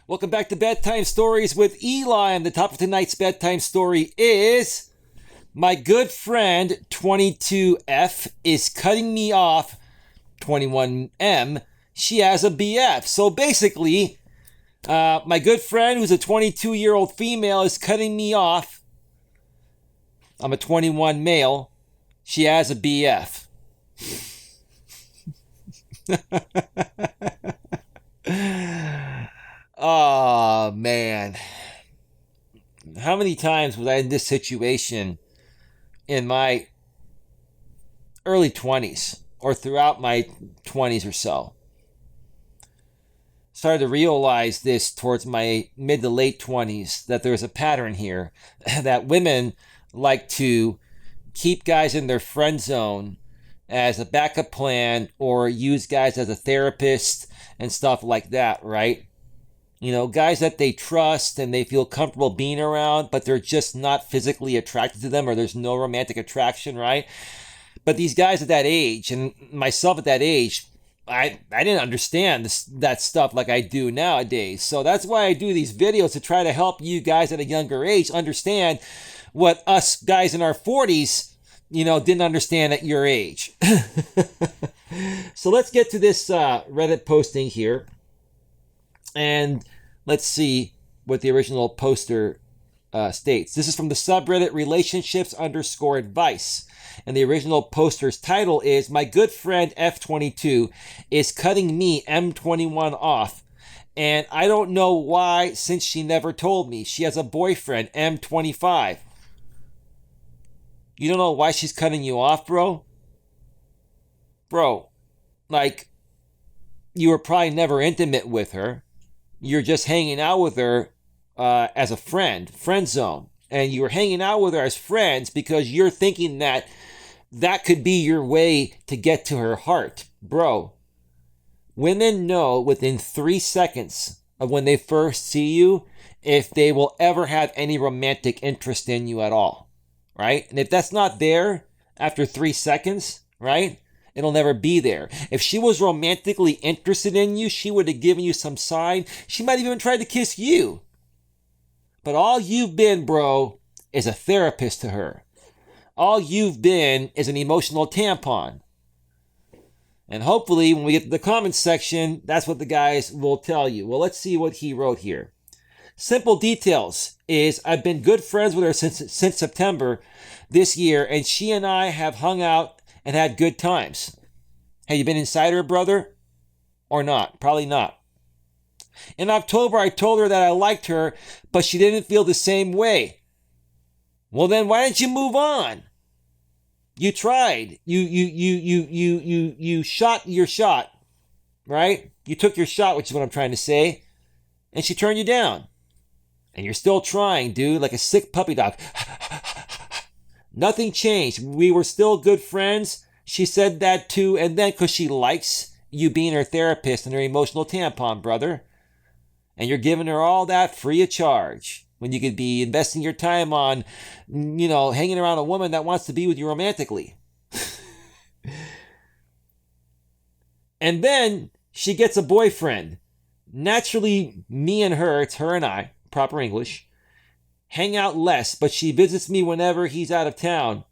Welcome back to Bedtime Stories with Eli, and the top of tonight's bedtime story is my good friend 22F is cutting me off 21M. She has a BF. So basically, my good friend who's a 22-year-old female is cutting me off. I'm a 21 male. She has a BF. Oh, man. How many times was I in this situation in my early 20s or throughout my 20s or so? Started to realize this towards my mid to late 20s, that there's a pattern here, that women like to keep guys in their friend zone as a backup plan or use guys as a therapist and stuff like that, right? You know, guys that they trust and they feel comfortable being around, but they're just not physically attracted to them, or there's no romantic attraction, right? But these guys at that age, and myself at that age, I didn't understand that stuff like I do nowadays. So that's why I do these videos, to try to help you guys at a younger age understand what us guys in our 40s, didn't understand at your age. So let's get to this Reddit posting here. And let's see what the original poster states. This is from the subreddit relationships_advice. And the original poster's title is, my good friend F22 is cutting me M21 off. And I don't know why, since she never told me. She has a boyfriend, M25. You don't know why she's cutting you off, bro? Bro, like, you were probably never intimate with her. You're just hanging out with her as a friend zone. And you were hanging out with her as friends because you're thinking that could be your way to get to her heart. Bro, women know within 3 seconds of when they first see you if they will ever have any romantic interest in you at all, right? And if that's not there after 3 seconds, right, it'll never be there. If she was romantically interested in you, she would have given you some sign. She might have even tried to kiss you. But all you've been, bro, is a therapist to her. All you've been is an emotional tampon. And hopefully, when we get to the comments section, that's what the guys will tell you. Well, let's see what he wrote here. Simple details is, I've been good friends with her since September this year, and she and I have hung out and had good times. Have you been inside her, brother? Or not? Probably not. In October, I told her that I liked her, but she didn't feel the same way. Well, then why didn't you move on? You tried. You shot your shot, right? You took your shot, which is what I'm trying to say, and she turned you down. And you're still trying, dude, like a sick puppy dog. Nothing changed. We were still good friends. She said that too, and then because she likes you being her therapist and her emotional tampon, brother. And you're giving her all that free of charge, when you could be investing your time on, hanging around a woman that wants to be with you romantically. And then she gets a boyfriend. Naturally, me and her, it's her and I, proper English, hang out less, but she visits me whenever he's out of town.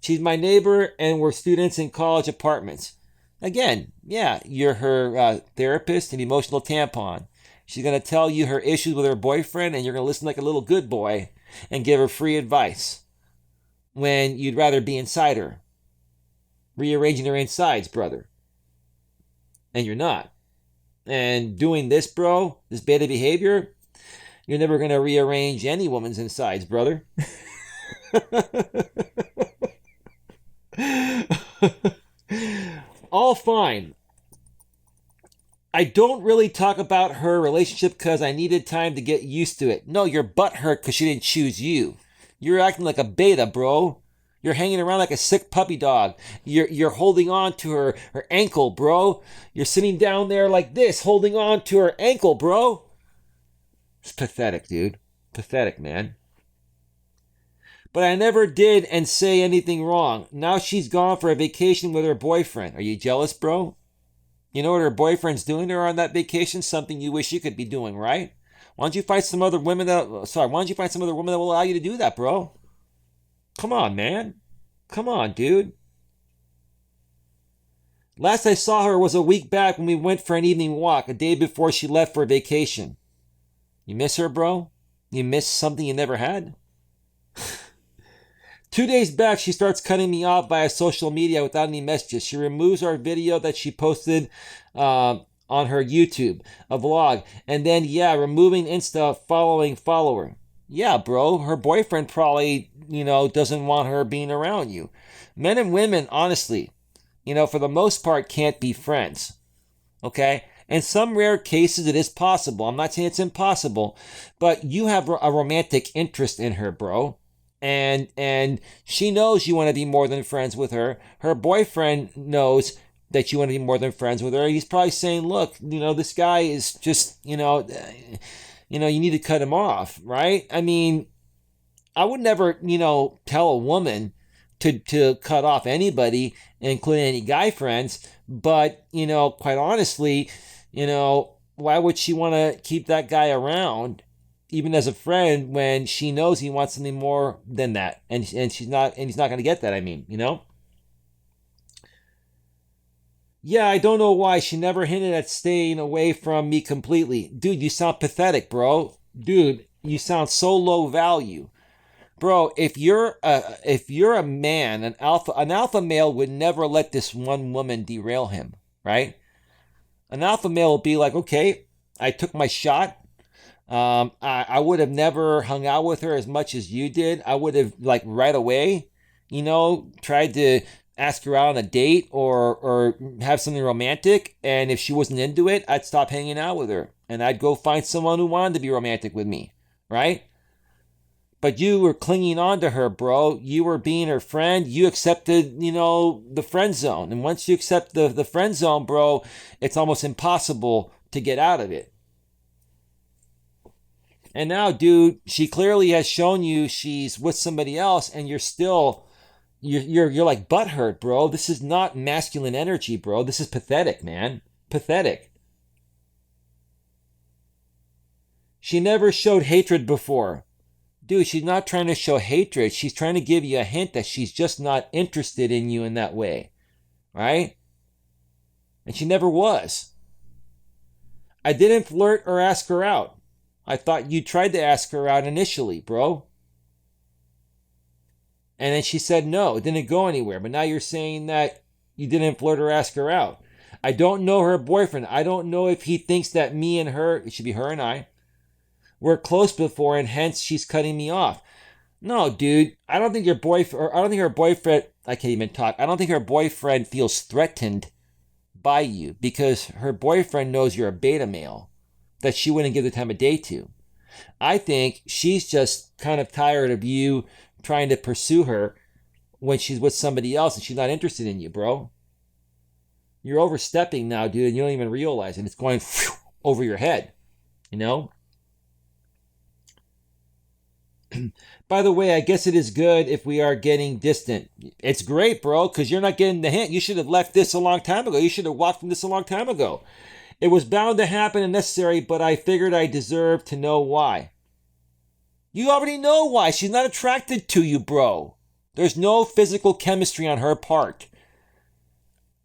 She's my neighbor, and we're students in college apartments. Again, yeah, you're her therapist and emotional tampon. She's going to tell you her issues with her boyfriend, and you're going to listen like a little good boy and give her free advice when you'd rather be inside her, rearranging her insides, brother. And you're not. And doing this, bro, this beta behavior, you're never going to rearrange any woman's insides, brother. All fine. I don't really talk about her relationship because I needed time to get used to it. No, you're butthurt because she didn't choose you. You're acting like a beta, bro. You're hanging around like a sick puppy dog. You're holding on to her ankle, bro. You're sitting down there like this, holding on to her ankle, bro. It's pathetic, dude. Pathetic, man. But I never did and say anything wrong. Now she's gone for a vacation with her boyfriend. Are you jealous, bro? You know what her boyfriend's doing to her on that vacation? Something you wish you could be doing, right? Why don't you find some other women why don't you find some other women that will allow you to do that, bro? Come on, man. Come on, dude. Last I saw her was a week back when we went for an evening walk, a day before she left for vacation. You miss her, bro? You miss something you never had? 2 days back, she starts cutting me off via social media without any messages. She removes our video that she posted on her YouTube, a vlog. And then, removing Insta, following follower. Yeah, bro, her boyfriend probably, doesn't want her being around you. Men and women, honestly, for the most part, can't be friends. Okay? In some rare cases, it is possible. I'm not saying it's impossible, but you have a romantic interest in her, bro. And she knows you want to be more than friends with her. Her boyfriend knows that you want to be more than friends with her. He's probably saying, look, this guy is just, you need to cut him off, right? I mean, I would never, tell a woman to cut off anybody, including any guy friends. But, quite honestly, why would she want to keep that guy around, even as a friend, when she knows he wants something more than that, and he's not going to get that? I mean, Yeah, I don't know why she never hinted at staying away from me completely. Dude, you sound pathetic, bro. Dude, you sound so low value. Bro, if you're a man, an alpha male would never let this one woman derail him, right? An alpha male will be like, okay, I took my shot. I would have never hung out with her as much as you did. I would have, like, right away, tried to ask her out on a date or have something romantic. And if she wasn't into it, I'd stop hanging out with her and I'd go find someone who wanted to be romantic with me, right? But you were clinging on to her, bro. You were being her friend. You accepted, the friend zone. And once you accept the friend zone, bro, it's almost impossible to get out of it. And now, dude, she clearly has shown you she's with somebody else, and you're still, you're like butthurt, bro. This is not masculine energy, bro. This is pathetic, man. Pathetic. She never showed hatred before. Dude, she's not trying to show hatred. She's trying to give you a hint that she's just not interested in you in that way. Right? And she never was. I didn't flirt or ask her out. I thought you tried to ask her out initially, bro. And then she said no. It didn't go anywhere. But now you're saying that you didn't flirt or ask her out. I don't know her boyfriend. I don't know if he thinks that me and her, it should be her and I, were close before, and hence she's cutting me off. No, dude, I don't think her boyfriend, I can't even talk. I don't think her boyfriend feels threatened by you because her boyfriend knows you're a beta male that she wouldn't give the time of day to. I think she's just kind of tired of you trying to pursue her when she's with somebody else and she's not interested in you, bro. You're overstepping now, dude, and you don't even realize it. It's going over your head, By the way, I guess it is good if we are getting distant. It's great, bro, because you're not getting the hint. You should have left this a long time ago. You should have walked from this a long time ago. It was bound to happen and necessary, but I figured I deserved to know why. You already know why. She's not attracted to you, bro. There's no physical chemistry on her part.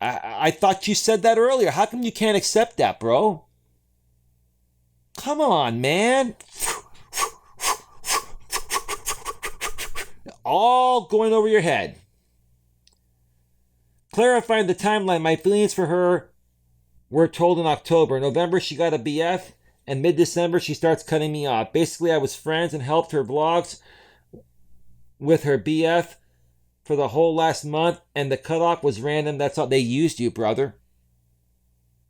I thought you said that earlier. How come you can't accept that, bro? Come on, man. All going over your head. Clarifying the timeline, my feelings for her were told in October. November, she got a BF, and mid-December, she starts cutting me off. Basically, I was friends and helped her vlogs with her BF for the whole last month, and the cutoff was random. That's all. They used you, brother.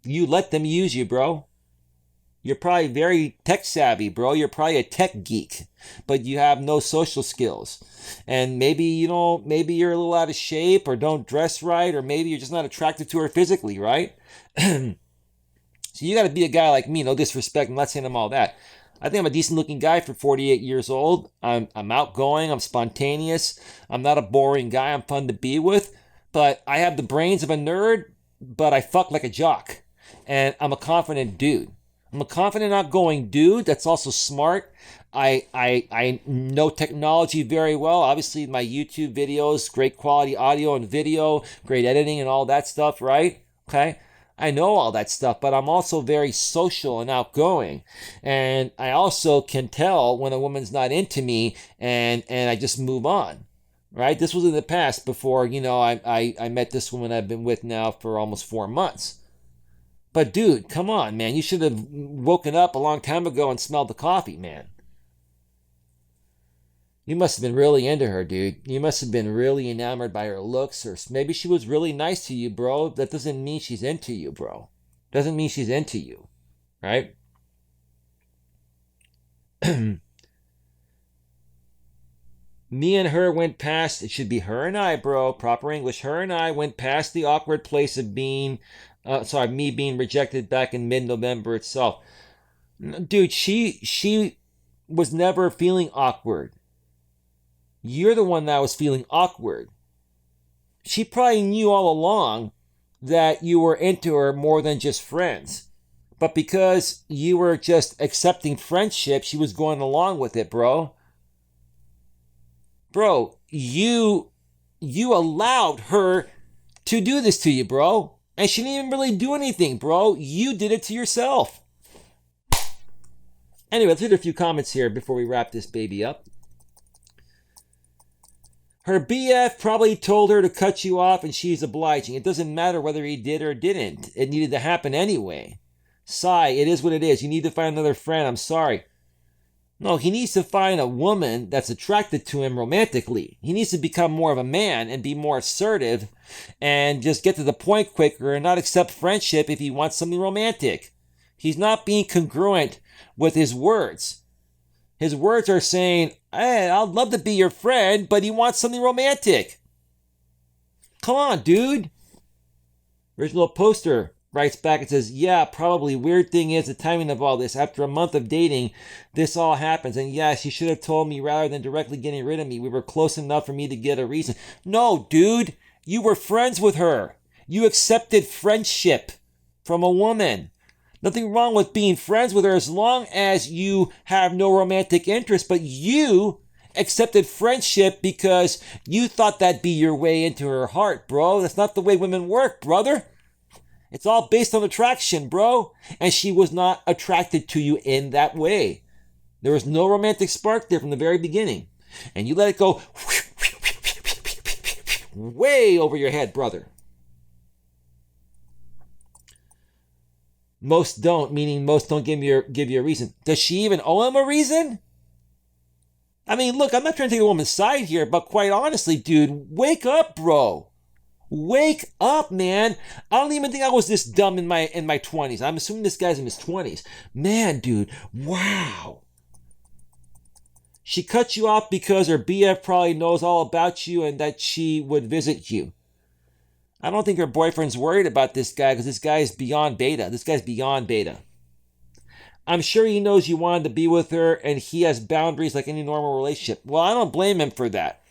You let them use you, bro. You're probably very tech savvy, bro. You're probably a tech geek, but you have no social skills. And maybe, maybe you're a little out of shape or don't dress right, or maybe you're just not attracted to her physically, right? So you got to be a guy like me. No disrespect. I'm not saying I'm all that. I think I'm a decent looking guy for 48 years old. I'm outgoing. I'm spontaneous. I'm not a boring guy. I'm fun to be with. But I have the brains of a nerd, but I fuck like a jock. And I'm a confident dude. I'm a confident, outgoing dude that's also smart. I know technology very well. Obviously, my YouTube videos, great quality audio and video, great editing and all that stuff, right? Okay. I know all that stuff, but I'm also very social and outgoing. And I also can tell when a woman's not into me, and I just move on. Right? This was in the past before, I met this woman I've been with now for almost 4 months. But dude, come on, man. You should have woken up a long time ago and smelled the coffee, man. You must have been really into her, dude. You must have been really enamored by her looks, or maybe she was really nice to you, bro. That doesn't mean she's into you, bro. Doesn't mean she's into you, right? Me and her went past, it should be her and I, bro. Proper English. Her and I went past the awkward place of me being rejected back in mid-November itself. Dude, she was never feeling awkward. You're the one that was feeling awkward. She probably knew all along that you were into her more than just friends. But because you were just accepting friendship, she was going along with it, bro. Bro, you allowed her to do this to you, bro. And she didn't even really do anything, bro. You did it to yourself. Anyway, let's read a few comments here before we wrap this baby up. Her BF probably told her to cut you off and she's obliging. It doesn't matter whether he did or didn't. It needed to happen anyway. Sigh, it is what it is. You need to find another friend. I'm sorry. No, he needs to find a woman that's attracted to him romantically. He needs to become more of a man and be more assertive and just get to the point quicker and not accept friendship if he wants something romantic. He's not being congruent with his words. His words are saying, hey, I'd love to be your friend, but he wants something romantic. Come on, dude. Original poster writes back and says, yeah, probably. Weird thing is the timing of all this. After a month of dating, this all happens. And yeah, she should have told me rather than directly getting rid of me. We were close enough for me to get a reason. No, dude. You were friends with her. You accepted friendship from a woman. Nothing wrong with being friends with her as long as you have no romantic interest, but you accepted friendship because you thought that'd be your way into her heart, bro. That's not the way women work, brother. It's all based on attraction, bro. And she was not attracted to you in that way. There was no romantic spark there from the very beginning. And you let it go way over your head, brother. Most don't, meaning most don't give you a reason. Does she even owe him a reason? I mean, look, I'm not trying to take a woman's side here, but quite honestly, dude, wake up, bro. Wake up, man. I don't even think I was this dumb in my 20s. I'm assuming this guy's in his 20s. Man, dude, wow. She cut you off because her BF probably knows all about you and that she would visit you. I don't think her boyfriend's worried about this guy because this guy is beyond beta. This guy's beyond beta. I'm sure he knows you wanted to be with her and he has boundaries like any normal relationship. Well, I don't blame him for that.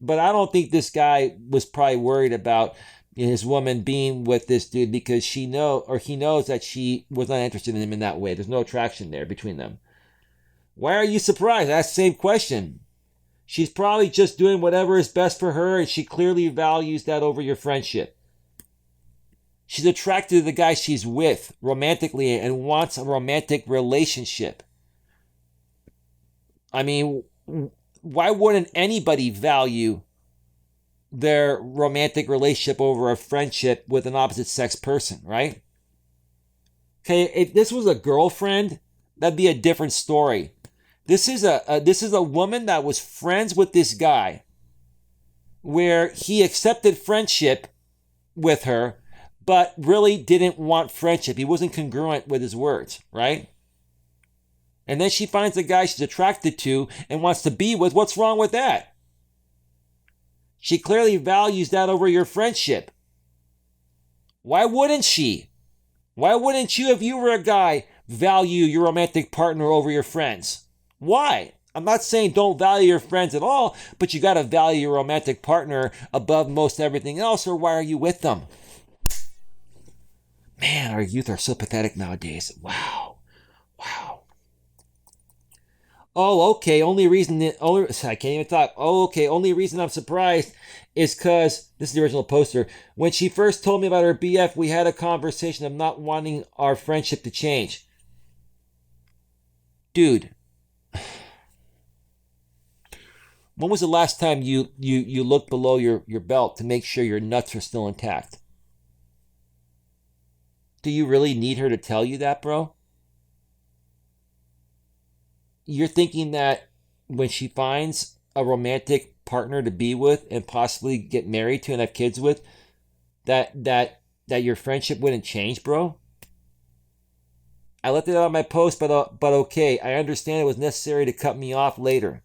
But I don't think this guy was probably worried about his woman being with this dude because he knows that she was not interested in him in that way. There's no attraction there between them. Why are you surprised? That's the same question. She's probably just doing whatever is best for her and she clearly values that over your friendship. She's attracted to the guy she's with romantically and wants a romantic relationship. I mean, why wouldn't anybody value their romantic relationship over a friendship with an opposite sex person, right? Okay, if this was a girlfriend, that'd be a different story. This is a woman that was friends with this guy where he accepted friendship with her but really didn't want friendship. He wasn't congruent with his words, right? And then she finds a guy she's attracted to and wants to be with. What's wrong with that? She clearly values that over your friendship. Why wouldn't she? Why wouldn't you, if you were a guy, value your romantic partner over your friends? Why? I'm not saying don't value your friends at all, but you got to value your romantic partner above most everything else, or why are you with them? Man, our youth are so pathetic nowadays. Wow. Oh, okay. I can't even talk. Oh, okay. Only reason I'm surprised is because this is the original poster. When she first told me about her BF, we had a conversation of not wanting our friendship to change. Dude, when was the last time you looked below your belt to make sure your nuts are still intact? Do you really need her to tell you that, bro? You're thinking that when she finds a romantic partner to be with and possibly get married to and have kids with, that your friendship wouldn't change, bro? I left it out on my post, but okay. I understand it was necessary to cut me off later.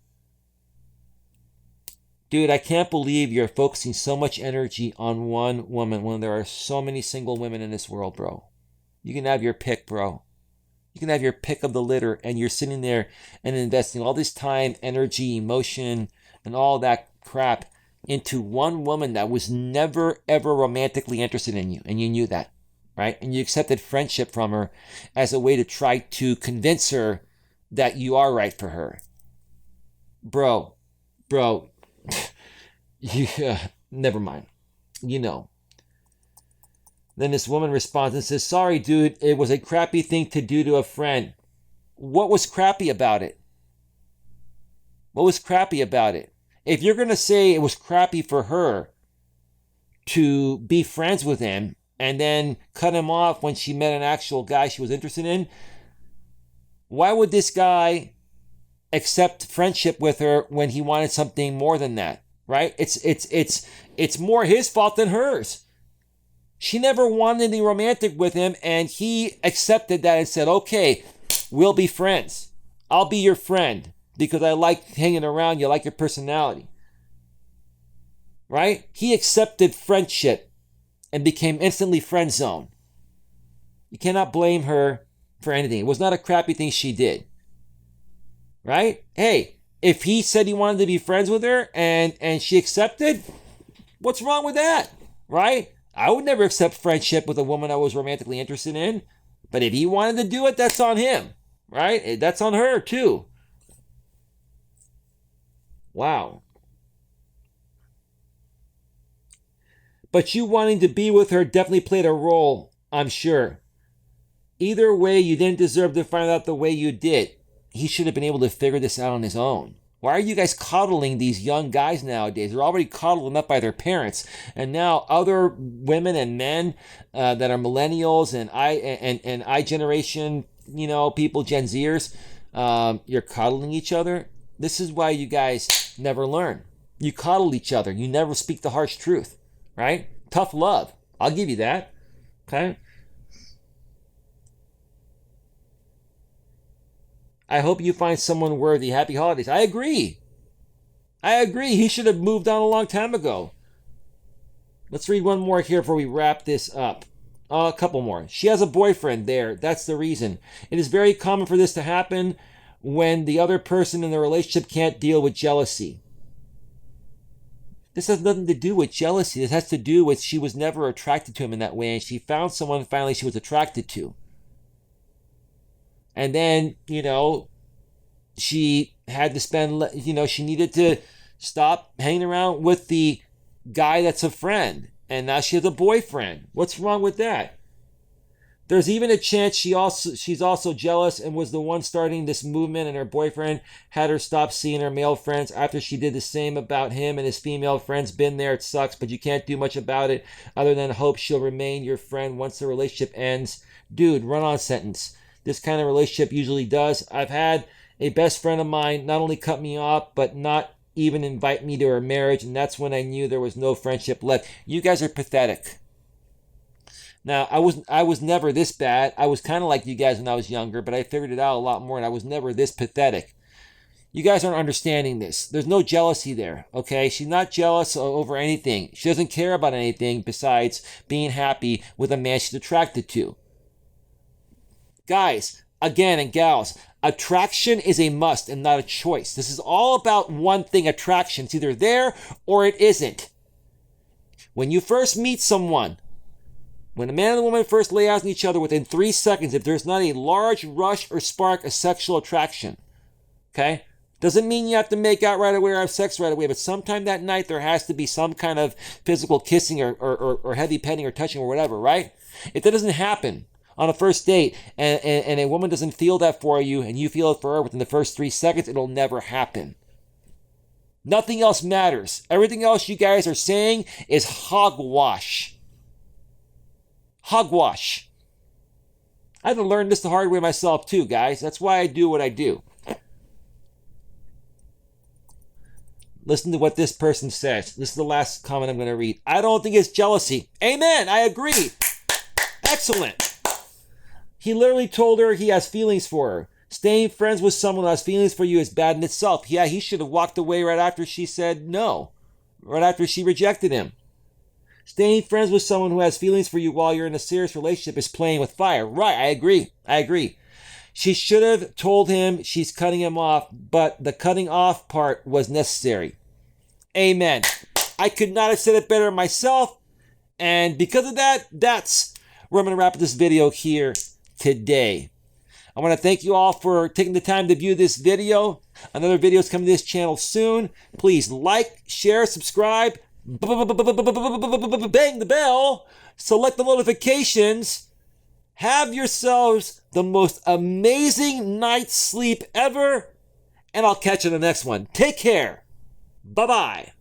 Dude, I can't believe you're focusing so much energy on one woman when there are so many single women in this world, bro. You can have your pick, bro. You can have your pick of the litter, and you're sitting there and investing all this time, energy, emotion, and all that crap into one woman that was never, ever romantically interested in you, and you knew that, right? And you accepted friendship from her as a way to try to convince her that you are right for her. Bro, never mind. You know. Then this woman responds and says, sorry, dude, it was a crappy thing to do to a friend. What was crappy about it? What was crappy about it? If you're going to say it was crappy for her to be friends with him and then cut him off when she met an actual guy she was interested in, why would this guy accept friendship with her when he wanted something more than that, right? It's more his fault than hers. She never wanted anything romantic with him, and he accepted that and said, okay, we'll be friends. I'll be your friend because I like hanging around you, I like your personality. Right? He accepted friendship and became instantly friend zone. You cannot blame her for anything. It was not a crappy thing she did. Right? Hey, if he said he wanted to be friends with her and she accepted, what's wrong with that? Right? I would never accept friendship with a woman I was romantically interested in. But if he wanted to do it, that's on him. Right? That's on her too. Wow. But you wanting to be with her definitely played a role, I'm sure. Either way, you didn't deserve to find out the way you did. He should have been able to figure this out on his own. Why are you guys coddling these young guys nowadays? They're already coddled enough by their parents, and now other women and men that are millennials and I generation, people, Gen Zers, you're coddling each other. This is why you guys never learn. You coddle each other. You never speak the harsh truth, right? Tough love. I'll give you that. Okay. I hope you find someone worthy. Happy holidays. I agree. He should have moved on a long time ago. Let's read one more here before we wrap this up. A couple more. She has a boyfriend there. That's the reason. It is very common for this to happen when the other person in the relationship can't deal with jealousy. This has nothing to do with jealousy. This has to do with she was never attracted to him in that way, and she found someone finally she was attracted to. And then, she had to spend, she needed to stop hanging around with the guy that's a friend. And now she has a boyfriend. What's wrong with that? There's even a chance she's also jealous and was the one starting this movement, and her boyfriend had her stop seeing her male friends after she did the same about him and his female friends. Been there, it sucks, but you can't do much about it other than hope she'll remain your friend once the relationship ends. Dude, run-on sentence. This kind of relationship usually does. I've had a best friend of mine not only cut me off, but not even invite me to her marriage, and that's when I knew there was no friendship left. You guys are pathetic. Now, I was never this bad. I was kind of like you guys when I was younger, but I figured it out a lot more, and I was never this pathetic. You guys aren't understanding this. There's no jealousy there, okay? She's not jealous over anything. She doesn't care about anything besides being happy with a man she's attracted to. Guys, again, and gals, attraction is a must and not a choice. This is all about one thing, attraction. It's either there or it isn't. When you first meet someone, when a man and a woman first lay eyes on each other, within 3 seconds, if there's not a large rush or spark of sexual attraction, Okay? Doesn't mean you have to make out right away or have sex right away, but sometime that night there has to be some kind of physical kissing or heavy petting or touching or whatever, right? If that doesn't happen on a first date and a woman doesn't feel that for you and you feel it for her within the first 3 seconds, it'll never happen. Nothing else matters. Everything else you guys are saying is hogwash. Hogwash. I had to learn this the hard way myself too, guys. That's why I do what I do. Listen to what this person says. This is the last comment I'm going to read. I don't think it's jealousy. Amen. I agree. Excellent. He literally told her he has feelings for her. Staying friends with someone who has feelings for you is bad in itself. Yeah, he should have walked away right after she said no. Right after she rejected him. Staying friends with someone who has feelings for you while you're in a serious relationship is playing with fire. Right, I agree. She should have told him she's cutting him off, but the cutting off part was necessary. Amen. I could not have said it better myself. And because of that, that's where I'm going to wrap up this video here today. I want to thank you all for taking the time to view this video. Another video is coming to this channel soon. Please like, share, subscribe, bang the bell, select the notifications. Have yourselves the most amazing night's sleep ever, and I'll catch you in the next one. Take care. Bye-bye.